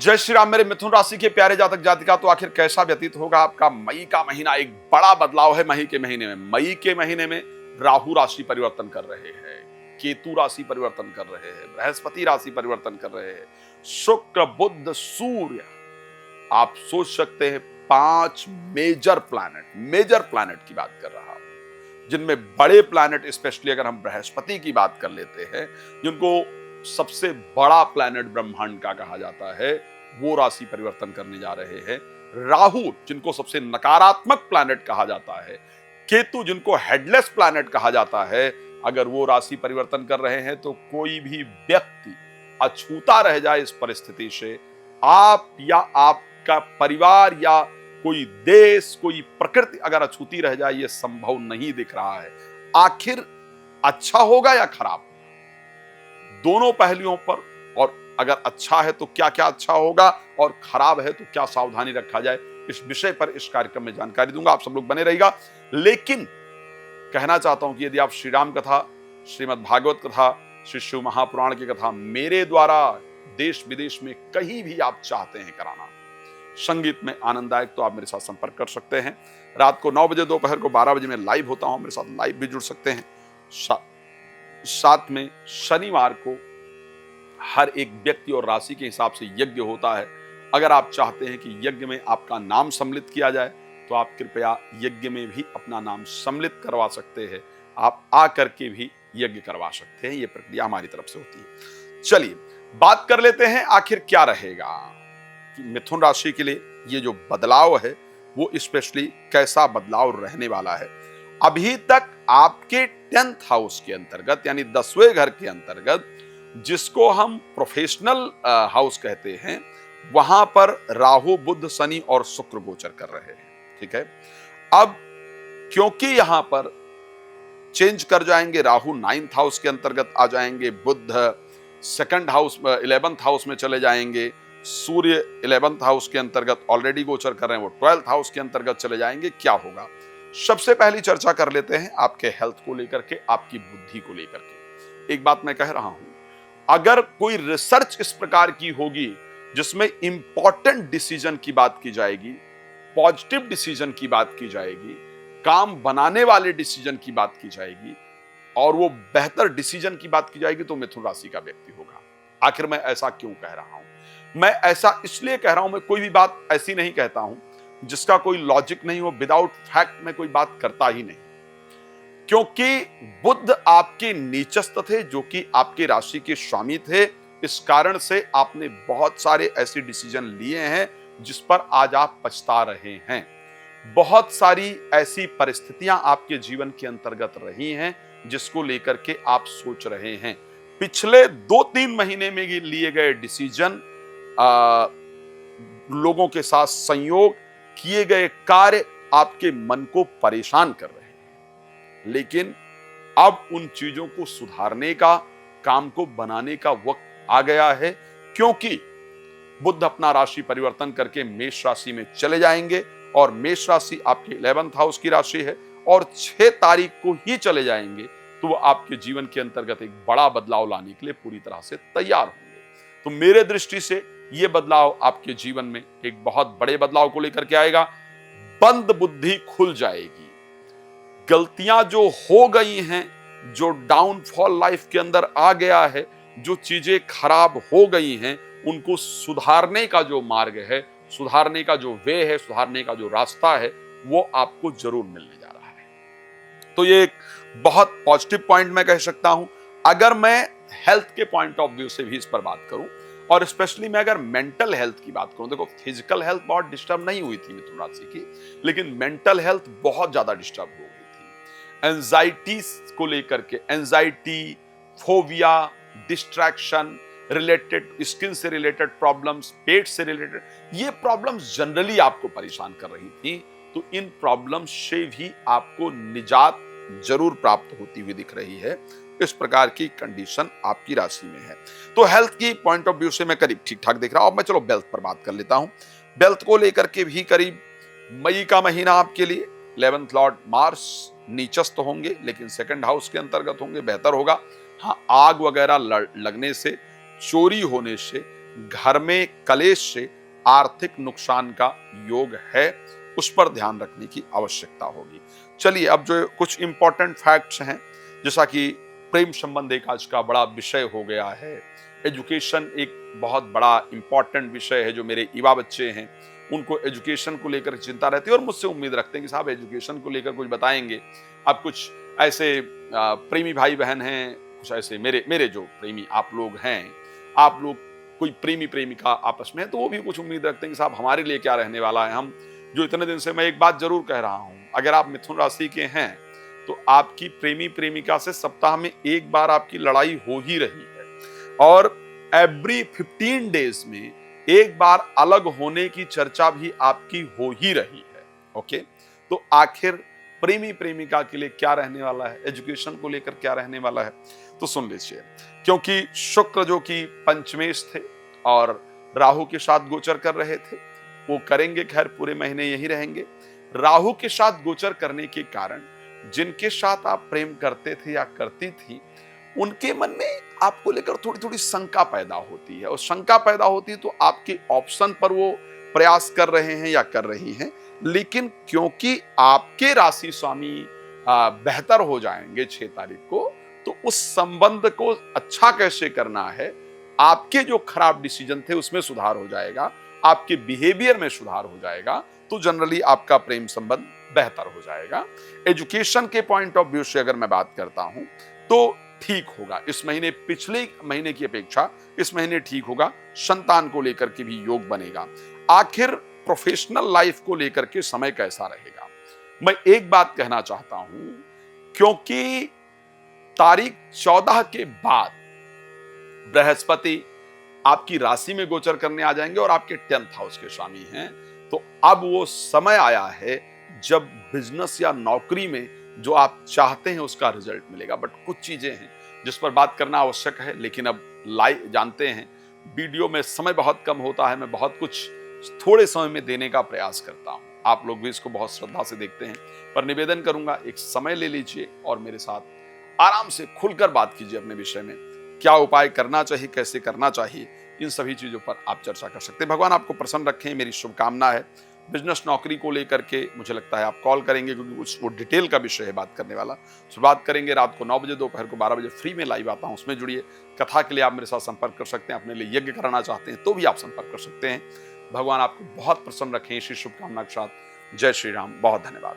जय श्री राम। मेरे मिथुन राशि के प्यारे जातक जातिका, तो आखिर कैसा व्यतीत होगा आपका मई का महीना। एक बड़ा बदलाव है मई के महीने में। मई के महीने में राहु राशि परिवर्तन कर रहे हैं, केतु राशि परिवर्तन कर रहे हैं, बृहस्पति राशि परिवर्तन कर रहे हैं, शुक्र बुध सूर्य। आप सोच सकते हैं 5 मेजर प्लैनेट की बात कर रहा हूं, जिनमें बड़े प्लैनेट, स्पेशली अगर हम बृहस्पति की बात कर लेते हैं, जिनको सबसे बड़ा प्लैनेट ब्रह्मांड का कहा जाता है, वो राशि परिवर्तन करने जा रहे हैं। राहु, जिनको सबसे नकारात्मक प्लैनेट कहा जाता है, केतु, जिनको हेडलेस प्लैनेट कहा जाता है, अगर वो राशि परिवर्तन कर रहे हैं, तो कोई भी व्यक्ति अछूता रह जाए इस परिस्थिति से। आप या आपका परिवार या कोई देश, कोई प्रकृति अगर अछूती रह जाए, ये संभव नहीं दिख रहा है। आखिर अच्छा होगा या खराब? दोनों पहलुओं पर, और अगर अच्छा है तो क्या क्या अच्छा होगा, और खराब है तो क्या सावधानी रखा जाए, इस विषय पर इस कार्यक्रम में जानकारी दूंगा। आप सब लोग बने रहिएगा। लेकिन कहना चाहता हूं कि यदि आप श्री राम कथा, श्रीमद् भागवत कथा, श्री शिव महापुराण की कथा मेरे द्वारा देश विदेश में कहीं भी आप चाहते हैं कराना, संगीत में आनंददायक, तो आप मेरे साथ संपर्क कर सकते हैं। रात को 9 बजे, दोपहर को 12 बजे मैं लाइव होता हूं, मेरे साथ लाइव भी जुड़ सकते हैं। साथ में शनिवार को हर एक व्यक्ति और राशि के हिसाब से यज्ञ होता है। अगर आप चाहते हैं कि यज्ञ में आपका नाम सम्मिलित किया जाए, तो आप कृपया यज्ञ में भी अपना नाम सम्मिलित करवा सकते हैं। आप आ करके भी यज्ञ करवा सकते हैं, ये प्रक्रिया हमारी तरफ से होती है। चलिए बात कर लेते हैं, आखिर क्या रहेगा कि मिथुन राशि के लिए ये जो बदलाव है, वो स्पेशली कैसा बदलाव रहने वाला है। अभी तक आपके 10th हाउस के अंतर्गत, यानी 10वें घर के अंतर्गत, जिसको हम प्रोफेशनल हाउस कहते हैं, वहां पर राहु बुध शनि और शुक्र गोचर कर रहे हैं। ठीक है, अब क्योंकि यहां पर चेंज कर जाएंगे, राहु 9th हाउस के अंतर्गत आ जाएंगे, बुध 2nd हाउस 11th हाउस में चले जाएंगे, सूर्य 11th हाउस के अंतर्गत ऑलरेडी गोचर कर रहे हैं, वो 12th हाउस के अंतर्गत चले जाएंगे। क्या होगा, सबसे पहली चर्चा कर लेते हैं आपके हेल्थ को लेकर के, आपकी बुद्धि को लेकर के। एक बात मैं कह रहा हूं, अगर कोई रिसर्च इस प्रकार की होगी जिसमें इंपॉर्टेंट डिसीजन की बात की जाएगी, पॉजिटिव डिसीजन की बात की जाएगी, काम बनाने वाले डिसीजन की बात की जाएगी, और वो बेहतर डिसीजन की बात की जाएगी, तो मिथुन राशि का व्यक्ति होगा। आखिर मैं ऐसा क्यों कह रहा हूं? मैं ऐसा इसलिए कह रहा हूं, मैं कोई भी बात ऐसी नहीं कहता हूं जिसका कोई लॉजिक नहीं हो, विदाउट फैक्ट में कोई बात करता ही नहीं। क्योंकि बुध आपके नीचस्थ थे, जो कि आपके राशि के स्वामी थे। इस कारण से आपने बहुत सारे ऐसे डिसीजन लिए हैं जिस पर आज आप पछता रहे हैं। बहुत सारी ऐसी परिस्थितियां आपके जीवन के अंतर्गत रही हैं जिसको लेकर के आप सोच रहे हैं। पिछले 2-3 महीने में लिए गए डिसीजन, लोगों के साथ संयोग, किए गए कार्य आपके मन को परेशान कर रहे हैं। लेकिन अब उन चीजों को सुधारने का, काम को बनाने का वक्त आ गया है, क्योंकि बुध अपना राशि परिवर्तन करके मेष राशि में चले जाएंगे, और मेष राशि आपके 11th हाउस की राशि है, और 6 तारीख को ही चले जाएंगे, तो वो आपके जीवन के अंतर्गत एक बड़ा बदलाव लाने के लिए पूरी तरह से तैयार होंगे। तो मेरे दृष्टि से ये बदलाव आपके जीवन में एक बहुत बड़े बदलाव को लेकर के आएगा। बंद बुद्धि खुल जाएगी। गलतियां जो हो गई हैं, जो डाउनफॉल लाइफ के अंदर आ गया है, जो चीजें खराब हो गई हैं, उनको सुधारने का जो मार्ग है, सुधारने का जो वे है, सुधारने का जो रास्ता है, वो आपको जरूर मिलने जा रहा है। तो ये एक बहुत पॉजिटिव पॉइंट मैं कह सकता हूं। अगर मैं हेल्थ के पॉइंट ऑफ व्यू से भी इस पर बात करूं, और स्पेशली मैं अगर मेंटल हेल्थ की बात करूं, देखो फिजिकल हेल्थ बहुत डिस्टर्ब नहीं हुई थी मिथुन राशि की, लेकिन मेंटल हेल्थ बहुत ज्यादा डिस्टर्ब हो गई थी। एंजाइटी को लेकर के, anxiety, phobia, distraction related, skin से रिलेटेड प्रॉब्लम्स, पेट से रिलेटेड, ये प्रॉब्लम्स जनरली आपको परेशान कर रही थी। तो इन प्रॉब्लम्स से भी आपको निजात जरूर प्राप्त होती हुई दिख रही है। इस प्रकार की कंडीशन आपकी राशि में है। तो हेल्थ की पॉइंट ऑफ व्यू से मैं करीब ठीक ठाक दिख रहा हूं। अब मैं चलो वेल्थ पर बात कर लेता हूं। वेल्थ को लेकर के भी करीब मई का महीना आपके लिए 11th लॉर्ड मार्स नीचस्थ होंगे, लेकिन 2nd हाउस के अंतर्गत होंगे, बेहतर होगा। हाँ, आग वगैरह लगने से, चोरी होने से, घर में कलेश से आर्थिक नुकसान का योग है, उस पर ध्यान रखने की आवश्यकता होगी। चलिए अब जो कुछ इंपॉर्टेंट फैक्ट्स हैं, जैसा कि प्रेम संबंध एक आज का बड़ा विषय हो गया है, एजुकेशन एक बहुत बड़ा इंपॉर्टेंट विषय है। जो मेरे युवा बच्चे हैं उनको एजुकेशन को लेकर चिंता रहती है और मुझसे उम्मीद रखते हैं कि साहब एजुकेशन को लेकर कुछ बताएंगे। आप कुछ ऐसे प्रेमी भाई बहन हैं, कुछ ऐसे मेरे मेरे जो प्रेमी आप लोग हैं, आप लोग कोई प्रेमी प्रेमिका आपस में है, तो वो भी कुछ उम्मीद रखते हैं कि साहब हमारे लिए क्या रहने वाला है। हम जो इतने दिन से, मैं एक बात जरूर कह रहा हूं, अगर आप मिथुन राशि के हैं तो आपकी प्रेमी प्रेमिका से सप्ताह में एक बार आपकी लड़ाई हो ही रही है और एवरी 15 डेज में एक बार अलग होने की चर्चा भी आपकी हो ही रही है। ओके, तो आखिर प्रेमी प्रेमिका के लिए क्या रहने वाला है, एजुकेशन को लेकर क्या रहने वाला है, तो सुन लीजिए। क्योंकि शुक्र जो कि पंचमेश थे और राहु के साथ गोचर कर रहे थे, वो करेंगे, खैर पूरे महीने यही रहेंगे। राहु के साथ गोचर करने के कारण जिनके साथ आप प्रेम करते थे या करती थी, उनके मन में आपको लेकर थोड़ी थोड़ी शंका पैदा होती है और शंका पैदा होती है तो आपके ऑप्शन पर वो प्रयास कर रहे हैं या कर रही हैं। लेकिन क्योंकि आपके राशि स्वामी बेहतर हो जाएंगे 6 तारीख को, तो उस संबंध को अच्छा कैसे करना है, आपके जो खराब डिसीजन थे उसमें सुधार हो जाएगा, आपके बिहेवियर में सुधार हो जाएगा, तो जनरली आपका प्रेम संबंध बेहतर हो जाएगा। एजुकेशन के पॉइंट ऑफ व्यू से अगर मैं बात करता हूं तो ठीक होगा इस महीने, पिछले महीने की अपेक्षा इस महीने ठीक होगा। संतान को लेकर के भी योग बनेगा। आखिर प्रोफेशनल लाइफ को लेकर के समय कैसा रहेगा, मैं एक बात कहना चाहता हूं, क्योंकि तारीख 14 के बाद बृहस्पति आपकी राशि में गोचर करने आ जाएंगे और आपके 10th हाउस के स्वामी हैं, तो अब वो समय आया है जब बिजनेस या नौकरी में जो आप चाहते हैं उसका रिजल्ट मिलेगा। बट कुछ चीजें हैं जिस पर बात करना आवश्यक है, लेकिन अब लाइव जानते हैं वीडियो में समय बहुत कम होता है, मैं बहुत कुछ थोड़े समय में देने का प्रयास करता हूं। आप लोग भी इसको बहुत श्रद्धा से देखते हैं, पर निवेदन करूंगा एक समय ले लीजिए और मेरे साथ आराम से खुलकर बात कीजिए अपने विषय में, क्या उपाय करना चाहिए, कैसे करना चाहिए, इन सभी चीजों पर आप चर्चा कर सकते हैं। भगवान आपको प्रसन्न रखें, मेरी शुभकामना है। बिजनेस नौकरी को लेकर के मुझे लगता है आप कॉल करेंगे, क्योंकि वो डिटेल का विषय है बात करने वाला। शुरुआत करेंगे रात को 9 बजे, दोपहर को 12 बजे फ्री में लाइव आता हूं, उसमें जुड़िए। कथा के लिए आप मेरे साथ संपर्क कर सकते हैं, अपने लिए यज्ञ कराना चाहते हैं तो भी आप संपर्क कर सकते हैं। भगवान आपको बहुत प्रसन्न रखें, इसी शुभकामना के साथ जय श्री राम, बहुत धन्यवाद।